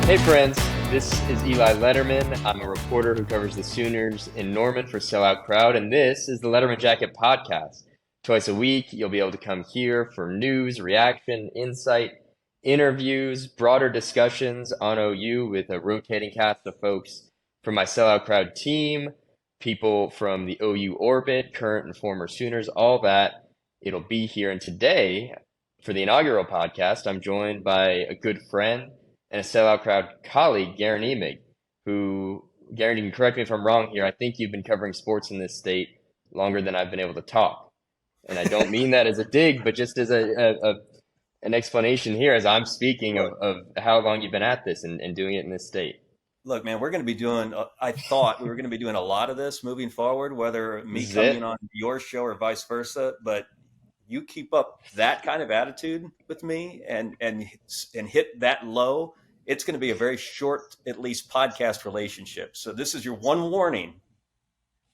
Hey friends, this is Eli Lederman. I'm a reporter who covers the Sooners in Norman for Sellout Crowd, and this is the Lederman Jacket podcast. Twice a week, you'll be able to come here for news, reaction, insight, interviews, broader discussions on OU with a rotating cast of folks from my Sellout Crowd team, people from the OU orbit, current and former Sooners, all that. It'll be here. And today, for the inaugural podcast, I'm joined by a good friend and a Sellout Crowd colleague, Guerin Emig, who, Guerin, you can correct me if I'm wrong here, I think you've been covering sports in this state longer than I've been able to talk. And I don't mean that as a dig, but just as an explanation here as I'm speaking of how long you've been at this and doing it in this state. Look, man, we're going to be doing, I thought we were going to be doing a lot of this moving forward, whether me This is coming it. on your show or vice versa. But you keep up that kind of attitude with me and hit that low, it's going to be a very short, at least, podcast relationship. So this is your one warning.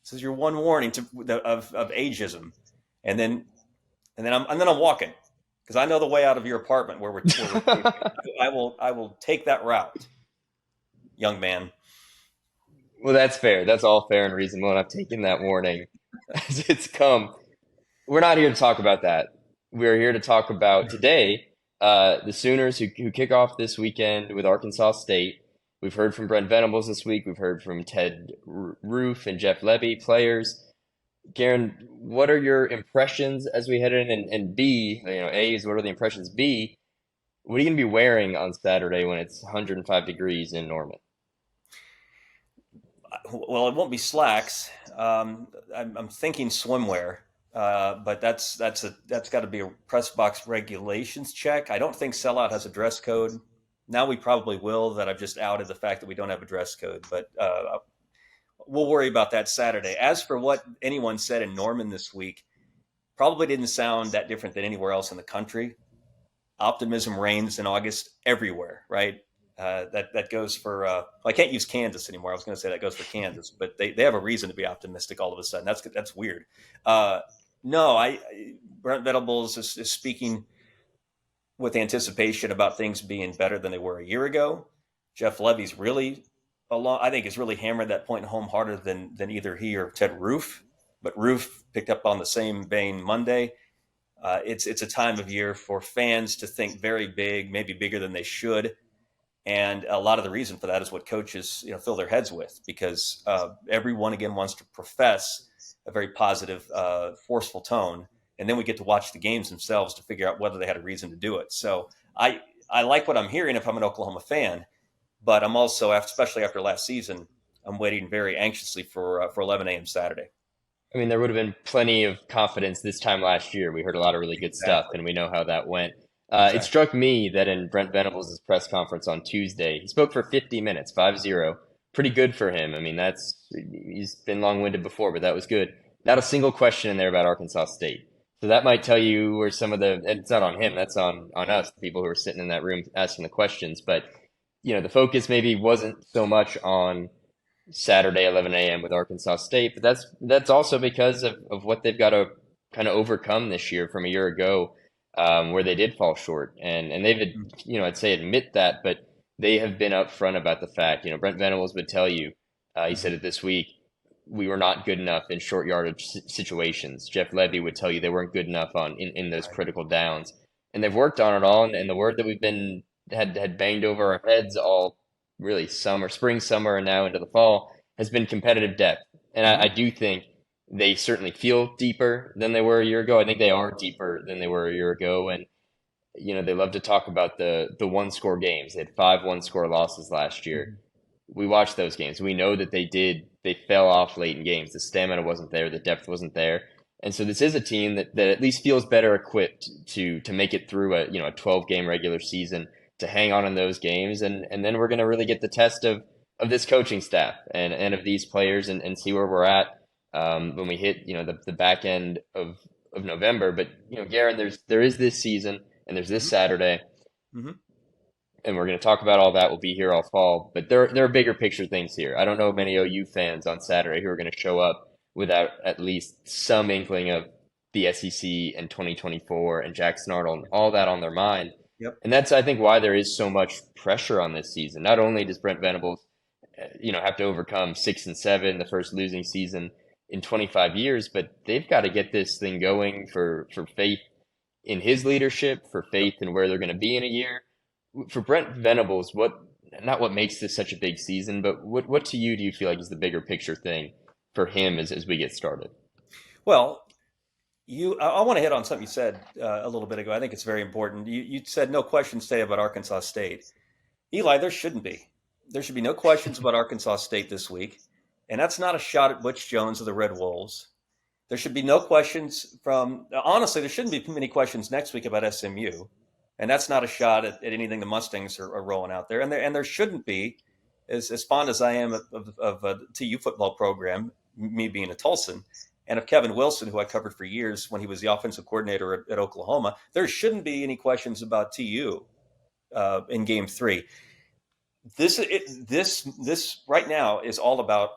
This is your one warning of ageism, and then I'm walking because I know the way out of your apartment where we're I will take that route, young man. Well, that's fair. That's all fair and reasonable, and I've taken that warning as it's come. We're not here to talk about that. We're here to talk about today the Sooners who kick off this weekend with Arkansas State. We've heard from Brent Venables this week. We've heard from Ted Roof and Jeff Levy, players. Guerin, what are your impressions as we head in? And B, A is what are the impressions? B, what are you going to be wearing on Saturday when it's 105 degrees in Norman? Well, it won't be slacks. I'm thinking swimwear. But that's got to be a press box regulations check. I don't think Sellout has a dress code. Now we probably will. That I've just outed the fact that we don't have a dress code, but we'll worry about that Saturday. As for what anyone said in Norman this week, probably didn't sound that different than anywhere else in the country. Optimism reigns in August everywhere, right? That goes for. I can't use Kansas anymore. I was going to say that goes for Kansas, but they have a reason to be optimistic all of a sudden. That's weird. No, Brent Venables is speaking with anticipation about things being better than they were a year ago. Jeff Levy's really I think has really hammered that point home harder than either he or Ted Roof. But Roof picked up on the same vein Monday. It's a time of year for fans to think very big, maybe bigger than they should. And a lot of the reason for that is what coaches, fill their heads with, because everyone again wants to profess a very positive, forceful tone, and then we get to watch the games themselves to figure out whether they had a reason to do it. So I like what I'm hearing if I'm an Oklahoma fan, but I'm also, especially after last season, I'm waiting very anxiously for 11 a.m. Saturday. I mean, there would have been plenty of confidence this time last year. We heard a lot of really good stuff, and we know how that went. It struck me that in Brent Venables' press conference on Tuesday, he spoke for 50 minutes, 5-0. Pretty good for him. I mean, he's been long-winded before, but that was good. Not a single question in there about Arkansas State. So that might tell you where some of and it's not on him, that's on us, the people who are sitting in that room asking the questions. But, the focus maybe wasn't so much on Saturday, 11 a.m. with Arkansas State, but that's also because of what they've got to kind of overcome this year from a year ago, where they did fall short. And they've, I'd say admit that, but they have been upfront about the fact, Brent Venables would tell you, he said it this week, we were not good enough in short yardage situations. Jeff Levy would tell you they weren't good enough in those critical downs. And they've worked on it all. And the word that we've had banged over our heads all really spring, summer, and now into the fall has been competitive depth. And I do think they certainly feel deeper than they were a year ago. I think they are deeper than they were a year ago. And they love to talk about the one-score games. They had 5 one-score losses last year. We watched those games. We know that they fell off late in games. The stamina wasn't there. The depth wasn't there. And so this is a team that at least feels better equipped to make it through a 12-game regular season, to hang on in those games. And then we're going to really get the test of this coaching staff and of these players and see where we're at when we hit, the back end of November. But, Guerin, there is this season. And there's this Saturday, and we're going to talk about all that. We'll be here all fall, but there are bigger picture things here. I don't know many OU fans on Saturday who are going to show up without at least some inkling of the SEC and 2024 and Jack Snartle and all that on their mind. Yep. And that's, I think, why there is so much pressure on this season. Not only does Brent Venables, have to overcome 6-7, the first losing season in 25 years, but they've got to get this thing going for faith in his leadership, for Yep. faith in where they're going to be in a year. For Brent Venables, not what makes this such a big season, but what to you do you feel like is the bigger picture thing for him as we get started? Well, I want to hit on something you said a little bit ago. I think it's very important. You said no questions today about Arkansas State. Eli, there shouldn't be. There should be no questions about Arkansas State this week. And that's not a shot at Butch Jones of the Red Wolves. There should be no questions honestly, there shouldn't be many questions next week about SMU. And that's not a shot at anything the Mustangs are rolling out there. And there shouldn't be, as fond as I am of a TU football program, me being a Tulsan, and of Kevin Wilson, who I covered for years when he was the offensive coordinator at Oklahoma, there shouldn't be any questions about TU in Game 3. This right now is all about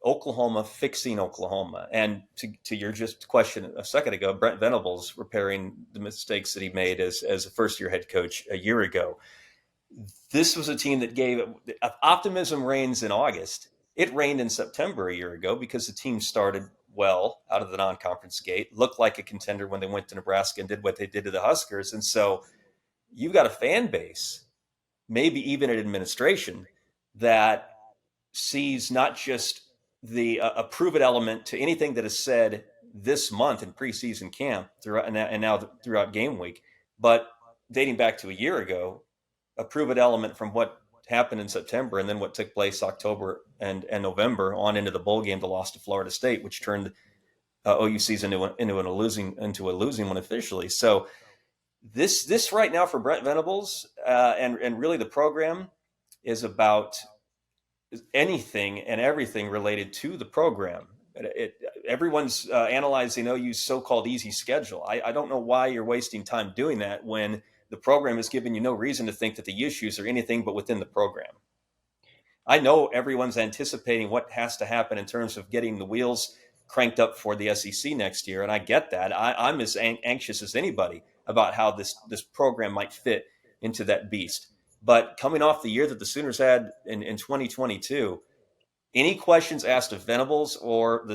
Oklahoma fixing Oklahoma. And to your just question a second ago, Brent Venables repairing the mistakes that he made as a first-year head coach a year ago. This was a team that gave optimism reigns in August. It rained in September a year ago because the team started well out of the non-conference gate, looked like a contender when they went to Nebraska and did what they did to the Huskers. And so you've got a fan base, maybe even an administration, that sees not just the approve it element to anything that is said this month in preseason camp throughout and now throughout game week, but dating back to a year ago, approve it element from what happened in September and then what took place October and November on into the bowl game, the loss to Florida State, which turned OU season into a losing one officially. So this right now for Brent Venables and really the program is about anything and everything related to the program. Everyone's analyzing OU's so-called easy schedule. I don't know why you're wasting time doing that when the program has given you no reason to think that the issues are anything but within the program. I know everyone's anticipating what has to happen in terms of getting the wheels cranked up for the SEC next year, and I get that. I'm as anxious as anybody about how this program might fit into that beast. But coming off the year that the Sooners had in 2022, any questions asked of Venables or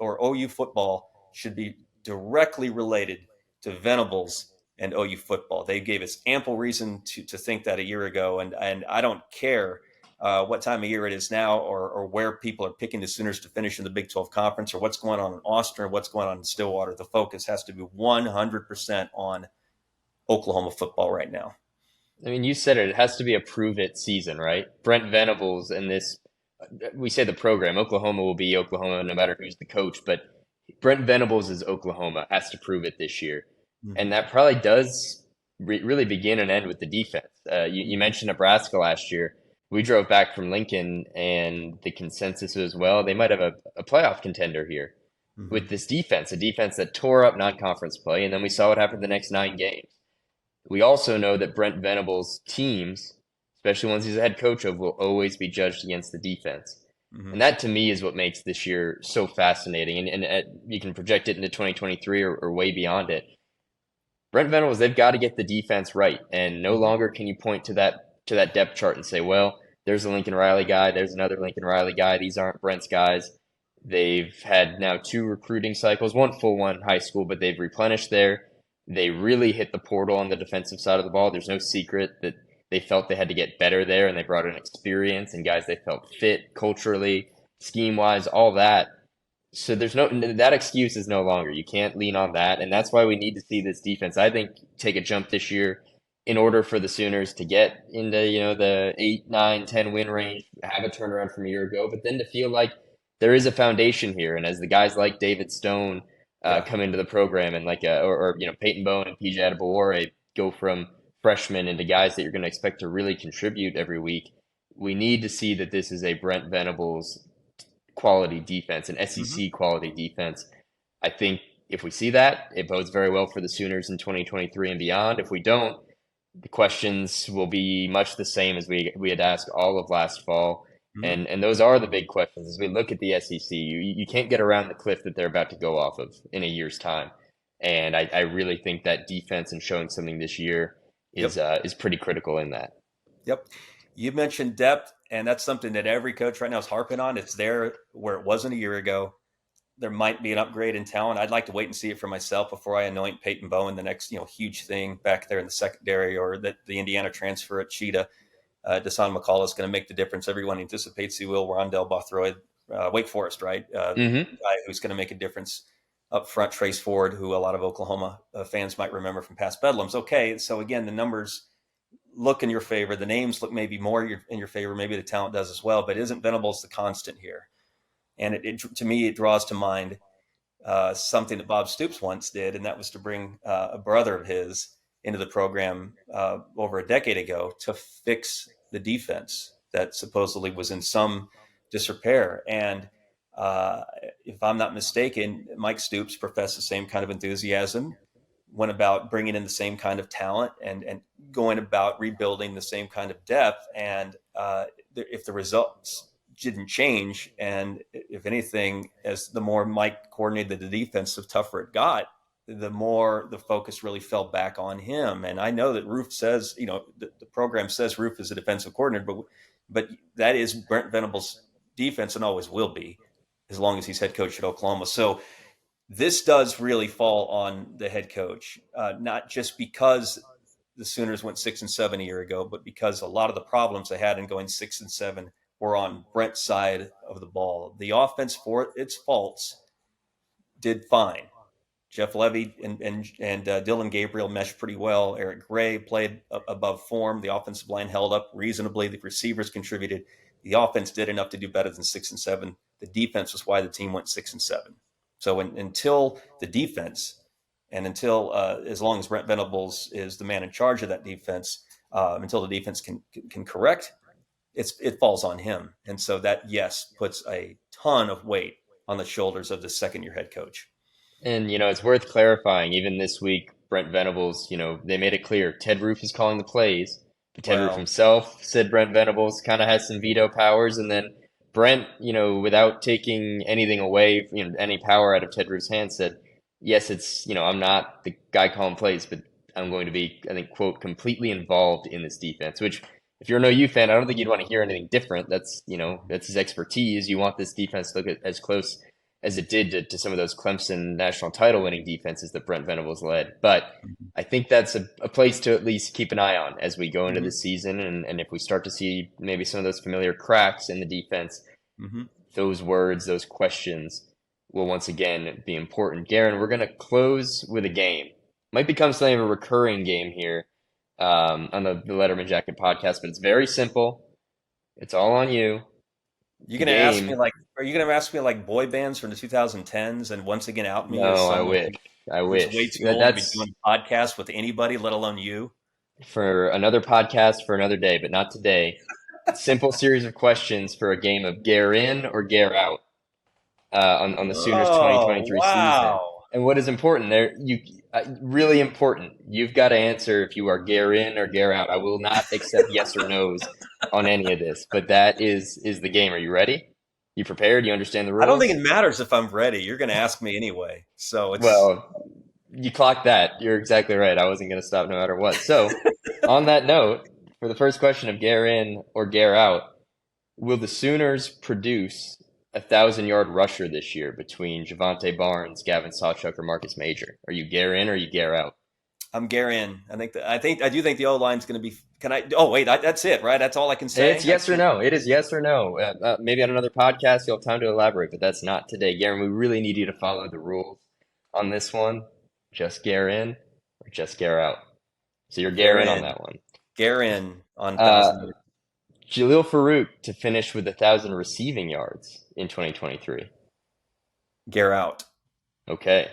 OU football should be directly related to Venables and OU football. They gave us ample reason to think that a year ago, and I don't care what time of year it is now or where people are picking the Sooners to finish in the Big 12 Conference or what's going on in Austin or what's going on in Stillwater. The focus has to be 100% on Oklahoma football right now. I mean, you said it has to be a prove it season, right? Brent Venables and this, we say the program, Oklahoma will be Oklahoma no matter who's the coach, but Brent Venables is Oklahoma, has to prove it this year. Mm-hmm. And that probably does really begin and end with the defense. You mentioned Nebraska last year. We drove back from Lincoln, and the consensus was, well, they might have a playoff contender here with this defense, a defense that tore up non-conference play, and then we saw what happened the next 9 games. We also know that Brent Venables' teams, especially ones he's a head coach of, will always be judged against the defense. Mm-hmm. And that, to me, is what makes this year so fascinating. And you can project it into 2023 or way beyond it. Brent Venables, they've got to get the defense right. And no longer can you point to that depth chart and say, well, there's a Lincoln Riley guy, there's another Lincoln Riley guy. These aren't Brent's guys. They've had now 2 recruiting cycles, one full one in high school, but they've replenished there. They really hit the portal on the defensive side of the ball. There's no secret that they felt they had to get better there, and they brought in experience and guys they felt fit culturally, scheme-wise, all that. So that excuse is no longer. You can't lean on that, and that's why we need to see this defense, I think, take a jump this year in order for the Sooners to get into the 8, 9, 10 win range, have a turnaround from a year ago, but then to feel like there is a foundation here, and as the guys like David Stone come into the program and or Peyton Bowen and PJ Adebawore go from freshmen into guys that you're going to expect to really contribute every week. We need to see that this is a Brent Venables quality defense, an SEC quality defense. I think if we see that, it bodes very well for the Sooners in 2023 and beyond. If we don't, the questions will be much the same as we had asked all of last fall. And those are the big questions as we look at the SEC. You can't get around the cliff that they're about to go off of in a year's time. And I really think that defense and showing something this year Yep. is pretty critical in that. Yep. You mentioned depth, and that's something that every coach right now is harping on. It's there where it wasn't a year ago. There might be an upgrade in talent. I'd like to wait and see it for myself before I anoint Peyton Bowen the next, huge thing back there in the secondary, or that the Indiana transfer at Cheetah. Desan McCall is going to make the difference. Everyone anticipates he will. Rondell Bothroyd, Wake Forest, right? Mm-hmm. Guy who's going to make a difference up front. Trace Ford, who a lot of Oklahoma fans might remember from past Bedlams. Okay, so again, the numbers look in your favor. The names look maybe more in your favor. Maybe the talent does as well. But isn't Venables the constant here? And to me, it draws to mind something that Bob Stoops once did, and that was to bring a brother of his into the program over a decade ago to fix the defense that supposedly was in some disrepair. And if I'm not mistaken, Mike Stoops professed the same kind of enthusiasm, went about bringing in the same kind of talent, and going about rebuilding the same kind of depth. And if the results didn't change, and if anything, as the more Mike coordinated the defense, the tougher it got, the more the focus really fell back on him. And I know that Roof says, the program says Roof is a defensive coordinator, but that is Brent Venables' defense and always will be, as long as he's head coach at Oklahoma. So this does really fall on the head coach, not just because the Sooners went 6-7 a year ago, but because a lot of the problems they had in going 6-7 were on Brent's side of the ball. The offense, for its faults, did fine. Jeff Levy and Dylan Gabriel meshed pretty well. Eric Gray played above form. The offensive line held up reasonably. The receivers contributed. The offense did enough to do better than 6-7. The defense was why the team went 6-7. So until the defense, and until as long as Brent Venables is the man in charge of that defense, until the defense can correct, it falls on him. And so that, yes, puts a ton of weight on the shoulders of the second-year head coach. And, it's worth clarifying, even this week, Brent Venables, they made it clear Ted Roof is calling the plays. But Ted Roof himself said Brent Venables kind of has some veto powers. And then Brent, without taking anything away, any power out of Ted Roof's hands, said, yes, it's, I'm not the guy calling plays, but I'm going to be, I think, quote, completely involved in this defense, which if you're an OU fan, I don't think you'd want to hear anything different. That's, that's his expertise. You want this defense to look as close as it did to some of those Clemson national title winning defenses that Brent Venables led. But I think that's a place to at least keep an eye on as we go into the season. And if we start to see maybe some of those familiar cracks in the defense, those words, those questions will once again be important. Guerin, we're going to close with a game. Might become something of a recurring game here on the Lederman Jacket podcast, but it's very simple. It's all on you. You're gonna ask me are you gonna ask me like boy bands from the 2010s and once again out me No, as I someone wish. I wish. who's way too old to be doing a podcast with anybody, let alone you? For another podcast for another day, but not today. Simple series of questions for a game of Guer-in or Guer-out on the Sooners 2023 season. And what is important there, really important, you've got to answer if you are Guer-in or Guer-out. I will not accept yes or no's on any of this, but that is the game. Are you ready? You prepared? You understand the rules? I don't think it matters if I'm ready. You're going to ask me anyway. So it's Well, you clocked that. You're exactly right. I wasn't going to stop no matter what. So, on that note, for the first question of Guer-in or Guer-out, will the Sooners produce 1,000-yard rusher this year between Javonte Barnes, Gavin Sawchuk, or Marcus Major? Are you Guer-in or are you Guer-out? I'm Guerin. I do think the O line's going to be. Can I? Oh wait, that's it, right? That's all I can say. It's yes or no. It is yes or no. Maybe on another podcast you'll have time to elaborate, but that's not today. Guerin, we really need you to follow the rules on this one. Just Guer-in or just Guer-out. So you're Guerin on that one. Guerin on 1,000. Jalil Farouk to finish with 1,000 receiving yards in 2023. Guer-out. Okay.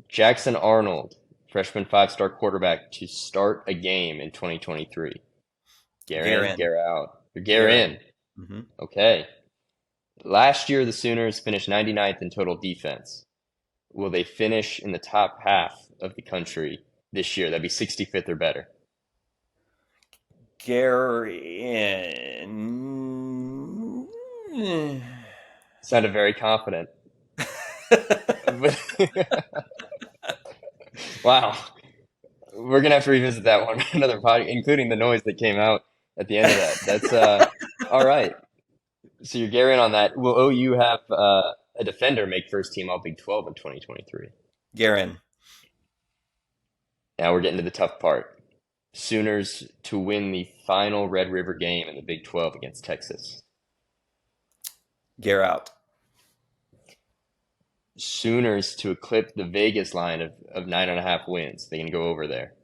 Jackson Arnold, freshman 5-star quarterback, to start a game in 2023. Guerin, Guer-out. You're Guer-in. Okay. Last year, the Sooners finished 99th in total defense. Will they finish in the top half of the country this year? That'd be 65th or better. Guerin. Sounded very confident. Wow. We're gonna have to revisit that one another podcast, including the noise that came out at the end of that. That's all right. So you're Guerin on that. Will OU have a defender make first team All Big 12 in 2023? Guerin. Now we're getting to the tough part. Sooners to win the final Red River game in the Big 12 against Texas. Guer-out. Sooners to eclipse the Vegas line of 9.5 wins. They can go over there.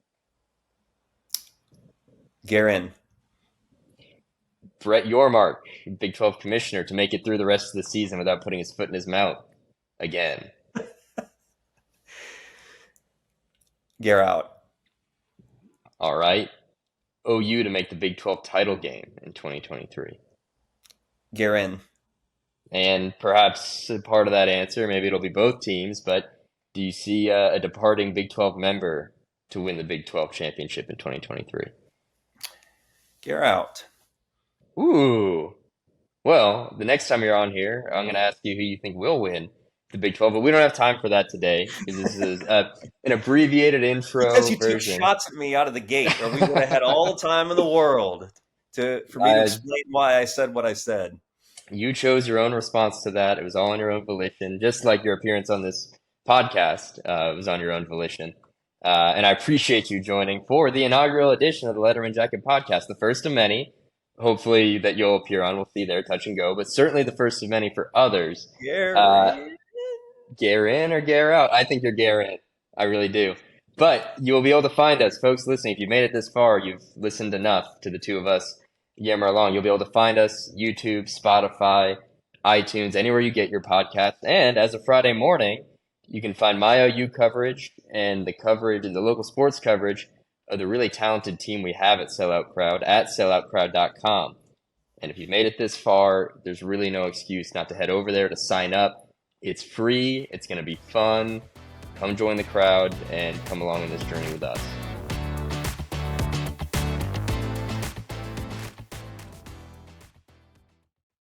Guer-in. Brett Yormark, Big 12 commissioner, to make it through the rest of the season without putting his foot in his mouth again. Guer-out. All right. OU to make the Big 12 title game in 2023. Guer-in. And perhaps a part of that answer, maybe it'll be both teams, but do you see a departing Big 12 member to win the Big 12 championship in 2023? Guer-out. Ooh. Well, the next time you're on here, I'm going to ask you who you think will win the Big 12, but we don't have time for that today because this is an abbreviated intro Because you version. took shots at me out of the gate, or we would have had all the time in the world for me to explain why I said what I said. You chose your own response to that. It was all on your own volition, just like your appearance on this podcast was on your own volition. And I appreciate you joining for the inaugural edition of the Lederman Jacket podcast, the first of many, hopefully, that you'll appear on. We'll see there, touch and go, but certainly the first of many for others. Guer-in or Guer-out? I think you're Guer-in. I really do. But you'll be able to find us, folks listening. If you've made it this far, you've listened enough to the two of us yammer along. You'll be able to find us YouTube, Spotify, iTunes, anywhere you get your podcasts. And as of Friday morning, you can find my OU coverage and the coverage and the local sports coverage of the really talented team we have at Sellout Crowd at selloutcrowd.com. And if you've made it this far, there's really no excuse not to head over there to sign up. It's free. It's going to be fun. Come join the crowd and come along on this journey with us.